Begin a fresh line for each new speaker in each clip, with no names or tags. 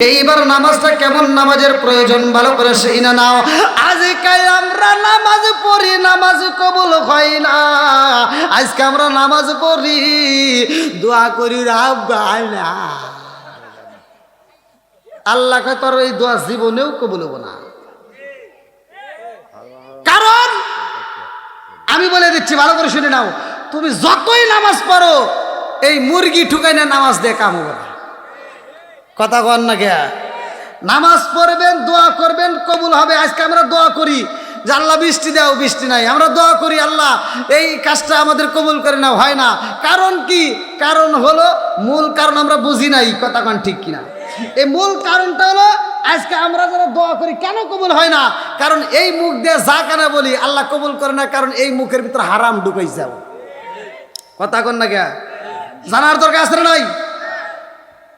এইবার নামাজটা কেমন নামাজের প্রয়োজন ভালো করে সেই না নাও। আজকাল আমরা নামাজ পড়ি, নামাজ কবুল হয় না। আজকে আমরা নামাজ পড়ি, দোয়া করি রাব্বানা, আল্লাহ কয় তোর এই দোয়া জীবনেও কবুল হবো না। কারণ আমি বলে দিচ্ছি, ভালো করে শুনে নাও, তুমি যতই নামাজ পড়ো এই মুরগি ঠুকাই না নামাজ দিয়ে কাম হবে না। কথা কন না কে? নামাজ পড়বেন, দোয়া করবেন, কবুল হবে। আজকে আমরা দোয়া করি যে আল্লাহ বৃষ্টি দাও, বৃষ্টি নাই। আমরা দোয়া করি আল্লাহ এই কাজটা আমাদের কবুল করে নাও, হয় না। কারণ কি? কারণ হলো, মূল কারণ আমরা বুঝি নাই। কথা কন ঠিক কিনা? এই মূল কারণটা হলো আজকে আমরা যারা দোয়া করি কেন কবুল হয় না? কারণ এই মুখ দিয়ে যা কানা বলি আল্লাহ কবুল করে না, কারণ এই মুখের ভিতরে হারাম ঢুকাই যাও। কথা কন না কে? জানার দরকার আছে না নাই?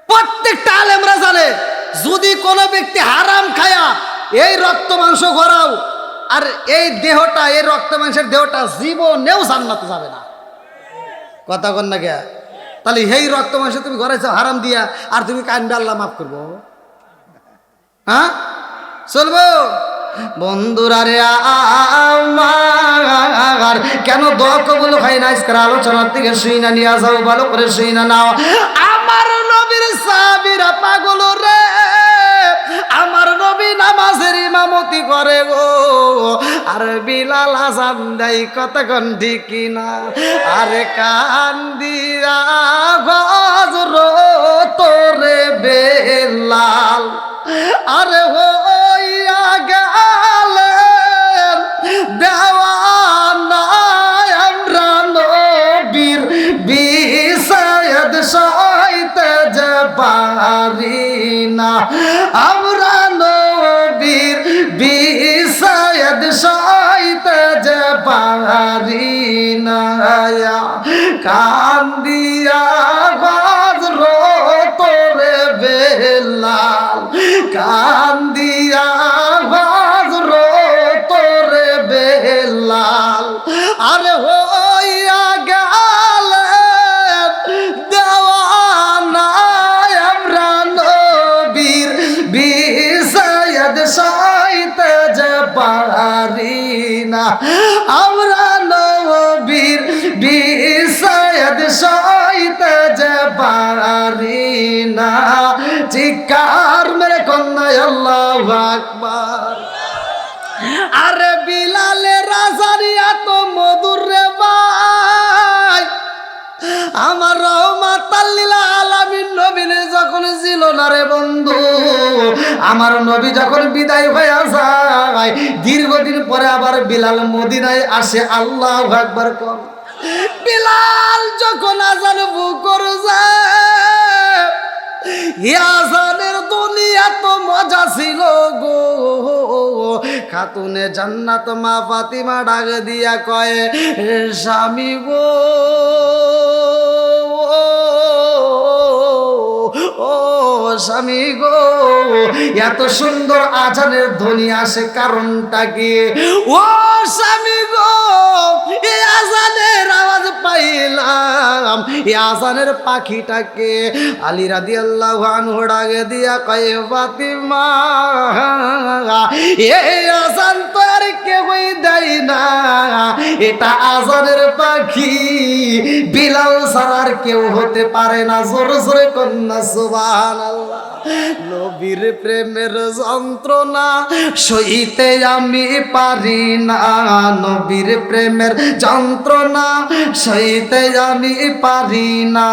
প্রত্যেকটা আলেমরা জানে, যদি কোনো ব্যক্তি হারাম খায়া এই রক্ত মাংস গড়াও আর এই দেহটা, এই রক্ত মাংসের দেহটা জীবনেও জান্নাতে যাবে না। কথা কন না কে? তাহলে এই রক্ত মাংস তুমি গড়াইছো হারাম দিয়া, আর তুমি কান্দে আল্লাহ মাফ করবো? হ্যাঁ, চলবো? বন্ধুরা রে আমার, কেন দোয়া কবুল হয় না? আজকের আলোচনার থেকে শুই না নিয়ে যাও, ভালো করে শুই না নাও। আমার নবীর সাহাবীরা পাগল রে, আমার নবী নামাজের ইমামতি করে গো, আর বিলাল আযান দেয়। কতক্ষণ ঠিক কিনা? আরে কান্দিয়া হযরত রে বেলাল, আরে হইয়া গেলেন দেওয়ানা, আমরা নবীর বিষাদ সইতে যে পারি না, আমরা নবীর বিষাদ সইতে যে পারি না। কান্দিয়া হযরত রে বেলাল, কান্দিয়া হযরত রে বেলাল, আরে হইয়া গেলেন দেওয়ানা, আমরা নবীর বিষাদ সইতে যে পারি না, আমরা নবীর বিষাদ সইতে যে পারি না। চিৎকার মেরে কন্যা আল্লাহু আকবার। আরে বিলালের আযানিয়া তো মধুর রে ভাই, আমার রহমাতাল লিল আলামিন নবীর যখন ছিল না রে বন্ধু, আমার নবী যখন বিদায় হয়ে যায়, দীর্ঘদিন পরে আবার বিলাল মদিনায় আসে। আল্লাহু আকবার কর। বিলাল যখন আযান বুকর যায়, আযানের দুনিয়া তো মজা ছিল গো। খাতুনে জান্নাত মা ফাতিমা ডাক দিয়া কয়, স্বামী গো, ও স্বামী গো, এত সুন্দর আজানের ধ্বনি আসে, কারণটা কি? ও স্বামী গো, এই আজানের আওয়াজ পাইলাম, এই আজানের পাখিটাকে? আলী রাদিয়াল্লাহু আনহু ডাকে দিয়া কয়, ফাতিমা, এই আজান তো আর কেউই দেয় না, এটা আজানের পাখি, বিলাল ছাড়া আর কেউ হতে পারে না। জোরে জোরে কন্যা সুবহানাল্লাহ। নবীর প্রেমের যন্ত্রণা সইতে আমি পারি না, নবীর প্রেমের যন্ত্রণা সইতে আমি পারি না।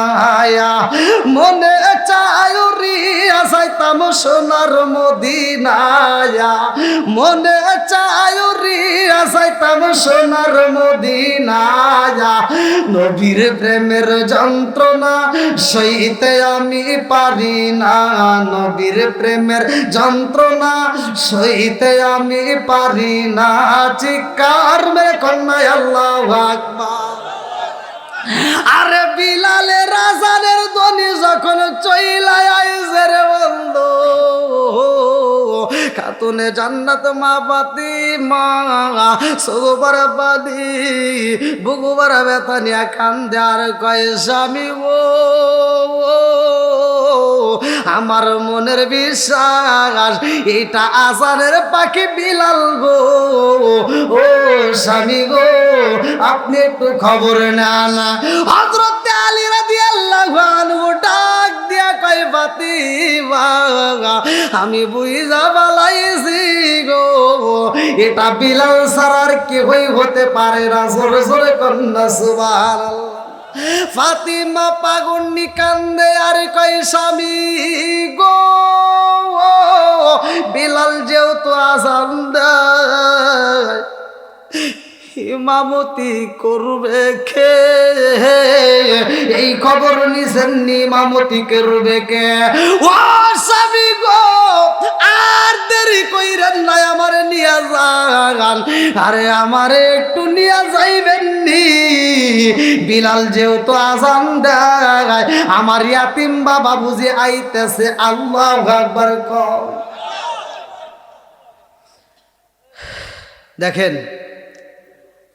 মনে চায় রিয়া যাইতাম সোনার মদিনায়, মনে চায় রিয়া যাইতাম সোনার মদিনায়, নবীর প্রেমের যন্ত্রণা সইতে আমি পারি না, নবীর প্রেমের যন্ত্রণা সইতে আমি পারি না। চিৎকার মেরে কন্যা আল্লাহু আকবার। আরে বিলালের আযানের ধ্বনি যখন চইলা আইছে রে বন্ধু, খাতুনে জান্নাত মা ফাতিমা সগোবার পানি বুগুবার ব্যথা নিয়া কান্দে আর কয়, স্বামী গো, আমার মনের বিশ্বাস এটা আজানের পাখি বিলাল গো। ও স্বামী গো, আপনি একটু খবর নেন। হযরত আলী রাদিয়াল্লাহু আনহু ডাক দিয়া কয় ফাতিমা, আমি বুঝা বালাইছি গো, এটা বিলাল ছাড়ার কেউই হতে পারে না। জোরে জোরে কন্যা সুবহানাল্লাহ। ফাতিমা পাগন্নি কান্দে আর কয় স্বামী গো, বিলাল যেহেতু আজান দেয় ইমামতি করবে কে? এই খবর নিছেন ইমামতি করবে কে? ও স্বামী গো, আর দেরি কইরেন না, আমারে নিয়া যান। আরে আমারে একটু নিয়া যাইবেন নি? বিলাল যেহেতু আজান দেয়, আমার ইয়াতিম বাবা বুঝি আইতেছে। আল্লাহু আকবার কও। দেখেন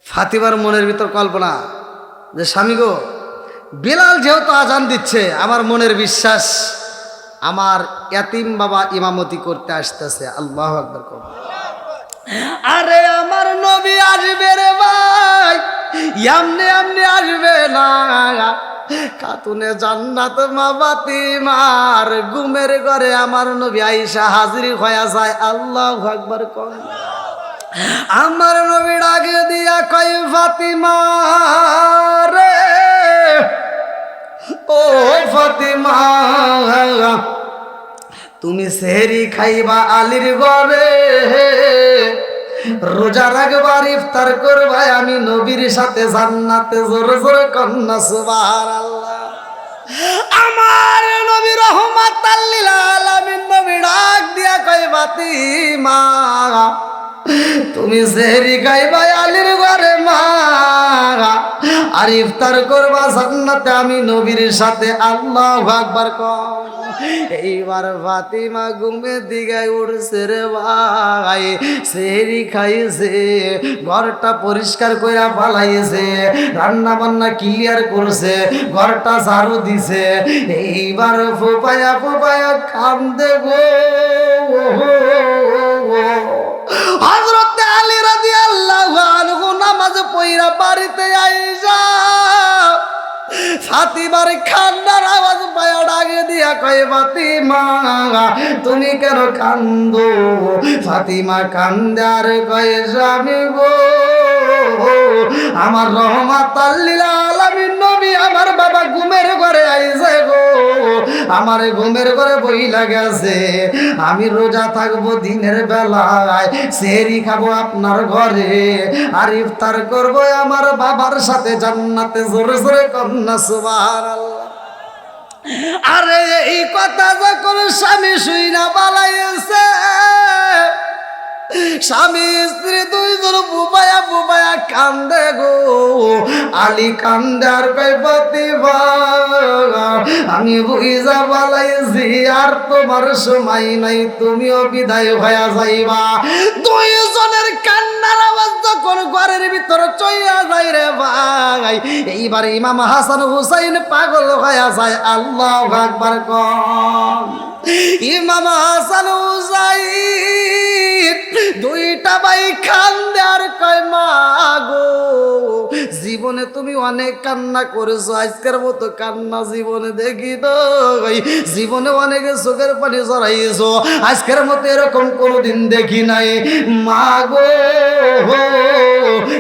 ফাতিমার মনের ভিতর কল্পনা যে স্বামী গো, বিলাল যেহেতু আজান দিচ্ছে, আমার মনের বিশ্বাস আমার ইয়াতিম বাবা ইমামতি করতে আসতেছে। আল্লাহু আকবার কও। আরে আমার নবী আসবে রে ভাই, এমনি এমনি আসবে না। খাতুনে জান্নাত মা ফাতিমার ঘুমের ঘরে আমার নবী আয়েশা হাজির হয়ে যায়। আল্লাহু আকবার কও। আমার নবী ডাকে দিয়া কয় ফাতিমা রে, ও ফাতিমা, তুমি সেহরি খাইবা আলীর ঘরে, রোজা রাখবার, ইফতার করবা আমি নবীর সাথে জান্নাতে। জোরে জোরে কন্যা সুবহানাল্লাহ। আমার নবী রহমাতাল লিল আলামিন নবী ডাক দিয়া কয় ফাতিমা, তুমি সেহরি খাইবা আলীর ঘরে মা, আর ইফতার করবা জান্নাতে আমি নবীর সাথে। আল্লাহু আকবার কও। এইবার ফাতিমা ঘুমের দিকে উঠছে রে ভাই, সেহরি খাইছে, ঘরটা পরিষ্কার কইরা ফালাইছে, রান্না বান্না ক্লিয়ার করছে, ঘরটা ঝাড়ু দিছে। এইবার ফুপায়া ফুপায়া কান্দে গো। হযরত আলী রাদিয়াল্লাহু আনহু নামাজ পড়া বাড়িতে আইসা ফাতিমার কান্নার আওয়াজ পায়া ডাকে দিয়া কয় ফাতিমা, তুমি কেন কান্দো? ফাতিমা কান্দে আর কয় স্বামী গো, আমার রহমাতাল লিল আলামিন নবী আমার বাবা ঘুমের ঘরে আইছে গো, আমার ঘুমের ঘরে বইলা গেছে। আমি রোজা থাকবো দিনের বেলায়, সেহরি খাবো আপনার ঘরে, আর ইফতার করবো আমার বাবার সাথে জান্নাতে। জোরে জোরে কন্যা সুবহানাল্লাহ। আরে এই কথা যখন স্বামী শুইনা পালাইছে, স্বামী স্ত্রী দুইজন বুবায়া বুবায়া কান্দে গো। আলী কান্দে আর কয় ফাতিমা, আমি বুঝা পালাইছি আর তোমার সময় নাই, তুমিও বিদায় হয়ে যাইবা। দুইজনের কান্নার আওয়াজ যখন ঘরের ভিতর চইয়া যায় রে ভাই, এইবার ইমাম হাসান হুসাইন পাগল হয়ে যায়। আল্লাহু আকবার কও। ইমাম হাসান হুসাইন দুইটা ভাই কান্দে আর কয় মা গো, জীবনে তুমি অনেক কান্না করেছো, আজকের মতো কান্না জীবনে দেখি তো, জীবনে অনেক চোখের পানি জড়াইছো, আজকের মতো এরকম কোনোদিন দেখি নাই। মা গো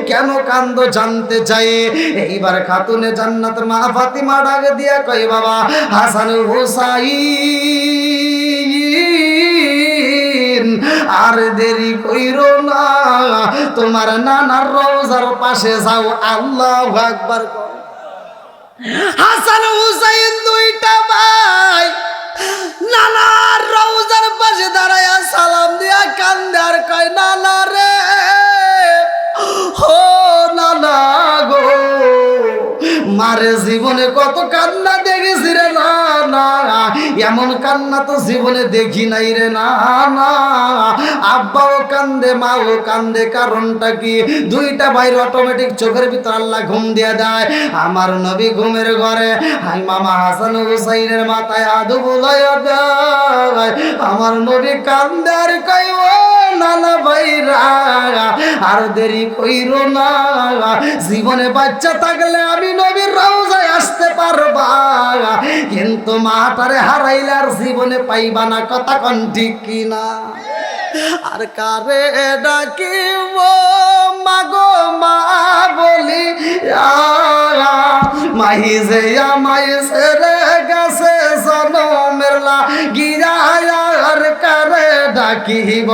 কেন কান্দো জানতে চাই। এইবার খাতুনে জান্নাতের মা ফাতিমা ডাক দিয়া কয় বাবা হাসান হুসাইন, আর দেরি কইরো না, তোমার নানার রওজার পাশে যাও। আল্লাহু আকবার। হাসান হুসাইন দুইটা ভাই নানার রওজার পাশে দাঁড়ায়া সালাম দিয়া কান্দে আর কয় নানা রে, ও নানা গো, মারে জীবনে কত কান্না দেখেছি রে নানা, এমন কান্না তো জীবনে দেখি নাই রে না না। আব্বাও কান্দে মাও কান্দে, কারণটা কি? দুইটা ভাইয়ের অটোমেটিক চোখের ভিতর আল্লাহ ঘুম দিয়ে দেয়। আমার নবী ঘুমের ঘরে হাই মামা হাসান হুসাইনের মাথায় আদু বুলাইয়া দেয়। আমার নবী কান্দে আর কই ও নানা ভাইরা আর দেরি কইরো না, জীবনে বাচ্চা থাকলে আমি নবীর রওজায় আসতে পারবা, কিন্তু মাটারে হারাইলে আর জীবনে পাইবা না। কথা কোন ঠিক কিনা? আর কারে ডাকিব মাগো মা বলি মাহি যে আমায় ছেড়ে গেছে জনমের লাগিয়া, আর কারে ডাকিব,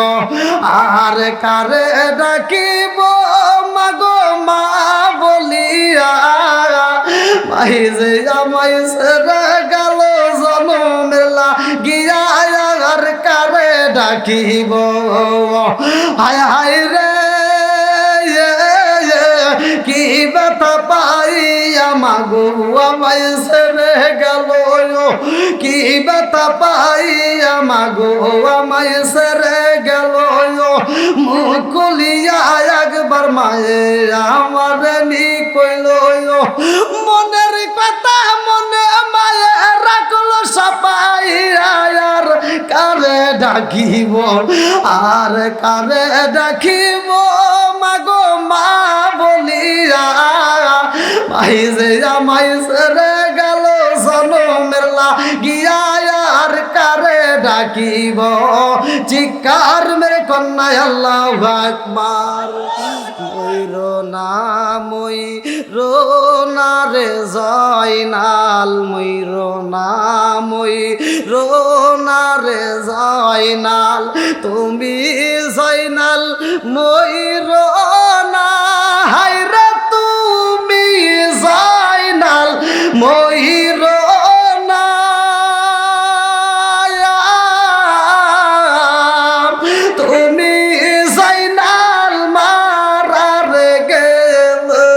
আর কারে ডাকিব মাগো মা বলিয়া মাহি যে আমায় ছেড়ে গেল জনমের লাগিয়া, আর কারে ডাকিব। হায় হায় রে কি ব্যথা পাইয়া মাগো আমায় ছেড়ে গেল, কি ব্যথা পাইয়া মাগো আমায় ছেড়ে গেল। মুখ খুলিয়া একবার মায়ে আমার নি কইল, মনের কথা মনে মায়ে রাখলো সাপাইয়া, আর কারে ডাকিব, আর কারে ডাকিব মাগো মা বলিয়া ভাই যে আমায় ছেড়ে গেল জনমের লাগিয়া, আর কারে ডাকিব। চিৎকার মেরে কন্যায় আল্লাহু আকবার। মইরো না মইরো না রে জয়নাল, মইরো না মইরো না রে জয়নাল, তুমি জয়নাল মইরো না, হায়রে তুমি জয়নাল মইরো না, তুমি জয়নাল মারার গেলে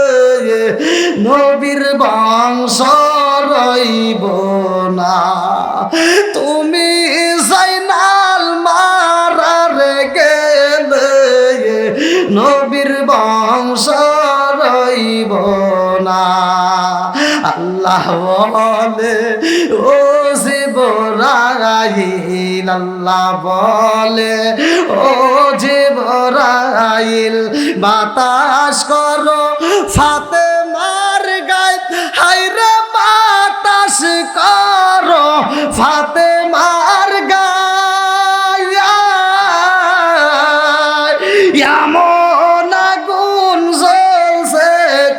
নবীর বংশ রইব না, তুমি জয়নাল মারার গেলে নবীর বংশ রইব না। আল্লাহ বলে ও জিবরাইল, আল্লাহ বলে ও জিবরাইল, বাতাস করো ফাতেমার গায়ে, হায়রে বাতাস করো ফাতেমার গায়ে, এমন আগুন জ্বলছে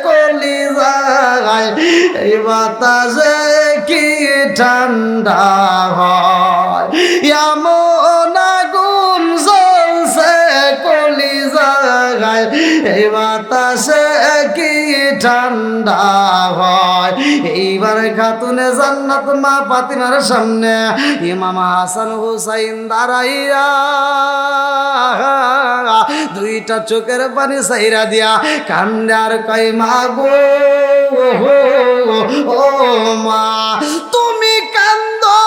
কলিজায়, এই বাতাসে কি ঠান্ডা হয়, এমন আগুন জ্বলছে কলিজায়, এই বাতাসে কি ঠান্ডা হয়। এইবার খাতুনে জান্নাত মা ফাতিমার সামনে ইমাম হাসান হুসাইন দাঁড়াইয়া দুইটা চোখের পানি সাইরা দিয়া কান্দে আর কই মা গো ও মা তুমি কান্দো,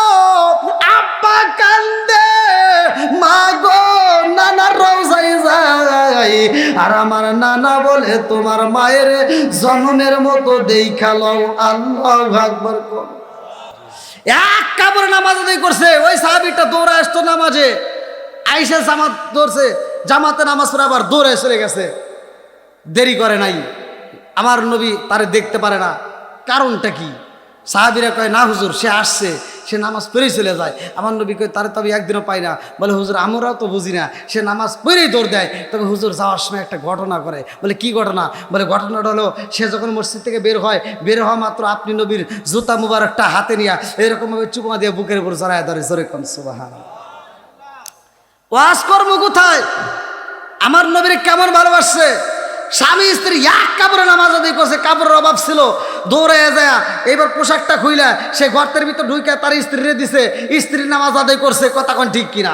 আব্বা কান্দে, মা গো নানার রওজায় যাই, আর আমার নানা বলে তোমার মায়ের জন্মের মতো দেখা লও। আল্লাহু আকবার। এক কাপড়ে নামাজ আদায় করছে, ওই সাহাবীটা দৌড়ে আসতো নামাজে, আইসা জামাত ধরছে, জামাতে নামাজ পড়ে আবার দৌড়ে চলে গেছে, দেরি করে নাই। আমার নবী তারে দেখতে পারে না, কারণটা কি? সাহাবীরা কয় না হুজুর সে আসছে, সে নামাজ পড়েই চলে যায়। আমার নবী কয় তারে তবে একদিনও পাই না। বলে হুজুর আমরাও তো বুঝি না, সে নামাজ পড়েই দৌড় দেয়। তবে হুজুর যাওয়ার সময় একটা ঘটনা করে। বলে কি ঘটনা? বলে ঘটনাটা হলো সে যখন মসজিদ থেকে বের হয়, বের হওয়া মাত্র আপনি নবীর জুতা মুবারকটা হাতে নিয়ে এরকমভাবে চুপমা দিয়ে বুকের উপর জড়ায় ধরে, জোরে কোন সুবহানাল্লাহ। ওয়াজ কর্ম কোথায়? আমার নবীর কেমন ভালোবাসছে। স্বামী স্ত্রী এক কাপড়ে নামাজ আদায় করছে, কাপড়ের অভাব ছিল, দৌড়ে যায় এবার পোশাকটা খুইলা সে গর্তের ভিতর ঢুকে তার স্ত্রীরে দিছে, স্ত্রীর নামাজ আদায় করছে। কথা কোন ঠিক কিনা?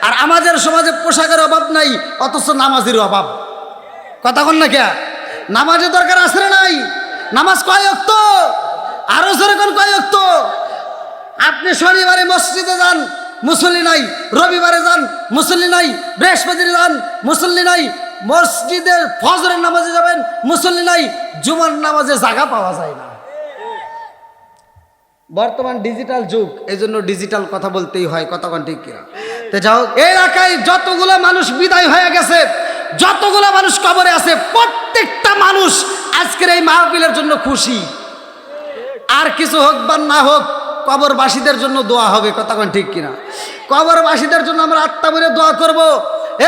আর আমাদের সমাজে পোশাকের অভাব নাই, অথচ নামাজের অভাব। কথা কোন না কে? নামাজের দরকার আছে না নাই? নামাজ কয় ওয়াক্ত? আরো জোরে কোন কয় ওয়াক্ত? আপনি শনিবারে মসজিদে যান, মুসল্লি নাই, রবিবারে যান, মুসল্লি নাই, বৃহস্পতিবার যান, মুসল্লি নাই, মসজিদের ফজরের নামাজে যাবেন, মুসল্লি নাই, জুমার নামাজে জায়গা পাওয়া যায় না। বর্তমান ডিজিটাল যুগ, এই জন্য ডিজিটাল কথা বলতেই হয়, কতক্ষণ ঠিক কিনা। তো যাও, এই এলাকায় যতগুলো মানুষ বিদায় হয়ে গেছে, যতগুলো মানুষ কবরে আছে, প্রত্যেকটা মানুষ আজকের এই মাহফিলের জন্য খুশি। আর কিছু হোক বা না হোক, কবরবাসীদের জন্য দোয়া হবে, কতক্ষণ ঠিক কিনা। কবরবাসীদের জন্য আমরা আত্মা বলে দোয়া করব।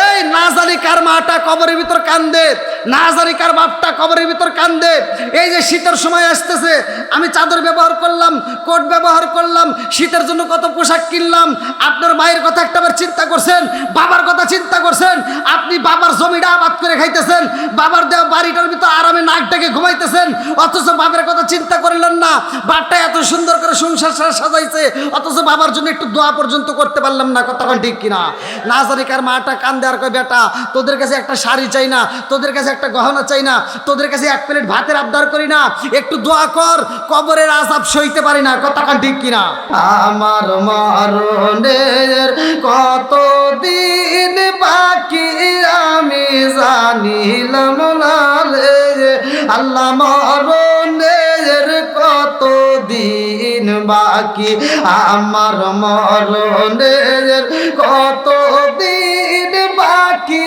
এই না জানি কার মাটা কবরের ভিতর কান্দে, না জানি কার বাপটা কবরের ভিতর কান্দে। এই যে শীতের সময় আসতেছে, আমি চাদর ব্যবহার করলাম, কোট ব্যবহার করলাম, শীতের জন্য কত পোশাক কিনলাম। আপনার মায়ের কথা একটাবার চিন্তা করছেন, বাবার কথা চিন্তা করছেন। আপনি বাবার জমিটা আবাদ করে খাইতেছেন, বাবার দেওয়া বাড়িটার ভিতর আরামে নাক ডেকে ঘুমাইতেছেন, অথচ বাবার কথা চিন্তা করলেন না। বাপটা এত সুন্দর করে সংসার সাজাইছে, অথচ বাবার জন্য একটু দোয়া পর্যন্ত করতে পারলাম না, কতক্ষণ ঠিক কিনা। না জানি কার মাটা কান্দে, আর কয় বেটা তোদের কাছে একটা শাড়ি চাই না, তোদের কাছে একটা গহনা চাই না, তোদের কাছে এক প্লেট ভাতের আবদার করি না, একটু দোয়া কর, কবরের আযাব সইতে পারি না, কতক্ষণ ঠিক কিনা। আমার মরণের কত দিন বাকি আমি জানিলাম না রে আল্লাহ, মরণের কত দিন বাকি আমার মরণের কত দিন বাকি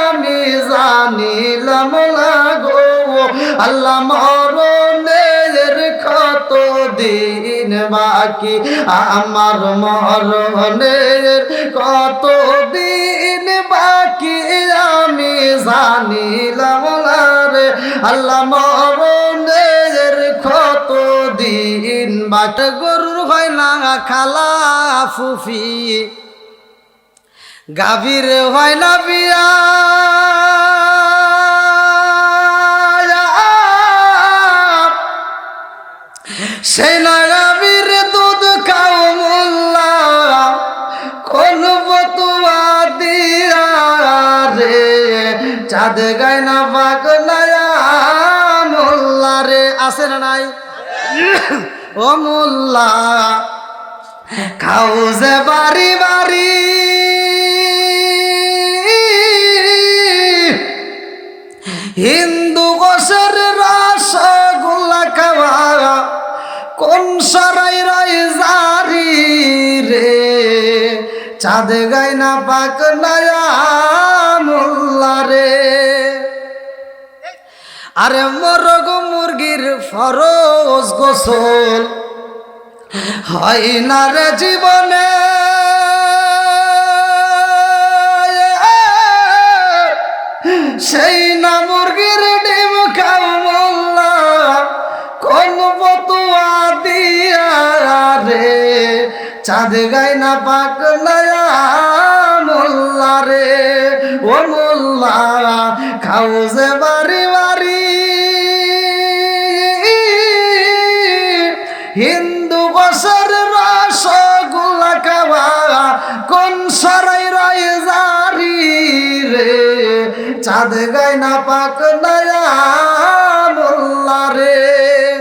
আমি জানিলাম না গো আল্লাহ, মরণের কত দিন বাকি আমার মরণের কত দিন বাকি আমি জানিলাম না রে আল্লাহ, মরণের কত দিন বাকি। গরুর হয় না খালা ফুফি, গাভীর হয় না বিয়া, সেই না গাভীর দুধ খাও মোল্লা, কোন বতুয়া দিয়া রে চাঁদ গায় না পাগলায়া মোল্লা রে। আছে না নাই? ও মোল্লা খাও যে বাড়ি বাড়ি, হিন্দু গোসের রসগোল্লা খাওয়া কোন সরাই রয় জারি রে চাঁদ গায় না পাগলায়া মোল্লা রে। আরে মরগ মুরগির ফরজ গোসল হয় না রে জীবনে, সেই না মুরগির ডিম খাও মোল্লা, কোন বতুয়া দিয়া রে চাঁদ গায় না পাগলায়া মোল্লা রে। ও মোল্লা খাও যে বাড়ি বাড়ি, হিন্দু গোসের রসগোল্লা খাওয়া কোন সরাই রয় জারি রে চাঁদ গায় না পাগলায়া মোল্লা রে।